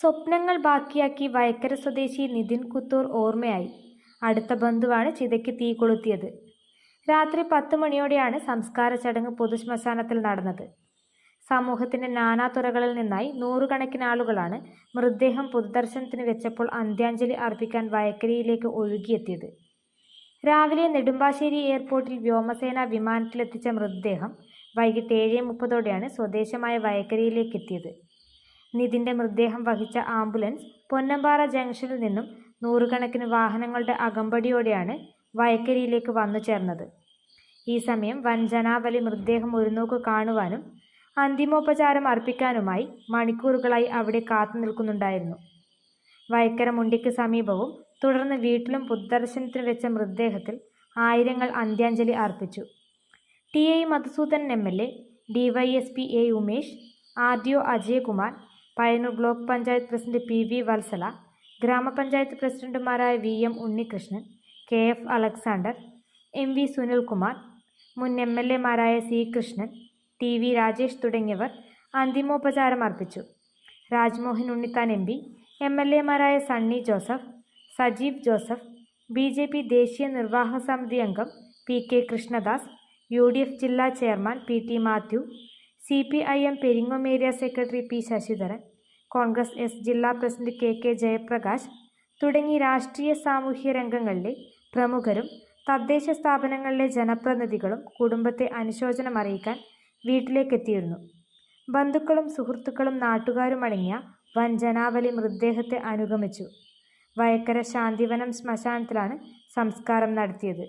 സ്വപ്നങ്ങൾ ബാക്കിയാക്കി വയക്കര സ്വദേശി നിതിൻ കുത്തൂർ ഓർമ്മയായി. അടുത്ത ബന്ധുവാണ് ചിതയ്ക്ക് തീ കൊളുത്തിയത്. രാത്രി 10 മണിയോടെയാണ് സംസ്കാര ചടങ്ങ് പൊതുശ്മശാനത്തിൽ നടന്നത്. സമൂഹത്തിന്റെ നാനാതുറകളിൽ നിന്നായി നൂറുകണക്കിന് ആളുകളാണ് മൃതദേഹം പൊതുദർശനത്തിന് വെച്ചപ്പോൾ അന്ത്യാഞ്ജലി അർപ്പിക്കാൻ വയക്കരയിലേക്ക് ഒഴുകിയെത്തിയത്. രാവിലെ നെടുമ്പാശ്ശേരി എയർപോർട്ടിൽ വ്യോമസേനാ വിമാനത്തിലെത്തിച്ച മൃതദേഹം വൈകിട്ട് 7:30ഓടെയാണ് സ്വദേശമായ വയക്കരയിലേക്കെത്തിയത്. നിതിന്റെ മൃതദേഹം വഹിച്ച ആംബുലൻസ് പൊന്നമ്പാറ ജംഗ്ഷനിൽ നിന്നും നൂറുകണക്കിന് വാഹനങ്ങളുടെ അകമ്പടിയോടെയാണ് വയക്കരയിലേക്ക് വന്നു ചേർന്നത്. ഈ സമയം വൻ ജനാവലി മൃതദേഹം ഒരു നോക്ക് കാണുവാനും അന്തിമോപചാരം അർപ്പിക്കാനുമായി മണിക്കൂറുകളായി അവിടെ കാത്തു നിൽക്കുന്നുണ്ടായിരുന്നു. വയക്കര മുണ്ടിക്ക് സമീപവും തുടർന്ന് വീട്ടിലും പൊതുദർശനത്തിന് വെച്ച മൃതദേഹത്തിൽ ആയിരങ്ങൾ അന്ത്യാഞ്ജലി അർപ്പിച്ചു. TI. Madhusudanan MLA, DYSP A. Umesh, RDO. Ajayakumar, Payyanur block panchayat president PV. Vatsala, ഗ്രാമപഞ്ചായത്ത് പ്രസിഡന്റുമാരായ VM. Unnikrishnan, KF. Alexander, MV. Sunilkumar, മുൻ എം.എൽ.എമാരായ സി. കൃഷ്ണൻ, ടി.വി. രാജേഷ് തുടങ്ങിയവർ അന്തിമോപചാരം അർപ്പിച്ചു. രാജ്മോഹൻ ഉണ്ണിത്താൻ എം.പി, എം.എൽ.എമാരായ Sunny Joseph, Sajeev Joseph, BJP. ദേശീയ നിർവാഹക സമിതി അംഗം പി.കെ. കൃഷ്ണദാസ്, യു.ഡി.എഫ്. ജില്ലാ chairman PT. Mathew, CPIM. Peringome area secretary P. Sasidharan, Congress S ജില്ലാ പ്രസിഡന്റ് കെ. ജയപ്രകാശ് തുടങ്ങി രാഷ്ട്രീയ സാമൂഹ്യ രംഗങ്ങളിലെ പ്രമുഖരും തദ്ദേശ സ്ഥാപനങ്ങളിലെ ജനപ്രതിനിധികളും കുടുംബത്തെ അനുശോചനം അറിയിക്കാൻ വീട്ടിലേക്കെത്തിയിരുന്നു. ബന്ധുക്കളും സുഹൃത്തുക്കളും നാട്ടുകാരുമടങ്ങിയ വൻ ജനാവലി മൃതദേഹത്തെ അനുഗമിച്ചു. വയക്കര ശാന്തിവനം ശ്മശാനത്തിലാണ് സംസ്കാരം നടത്തിയത്.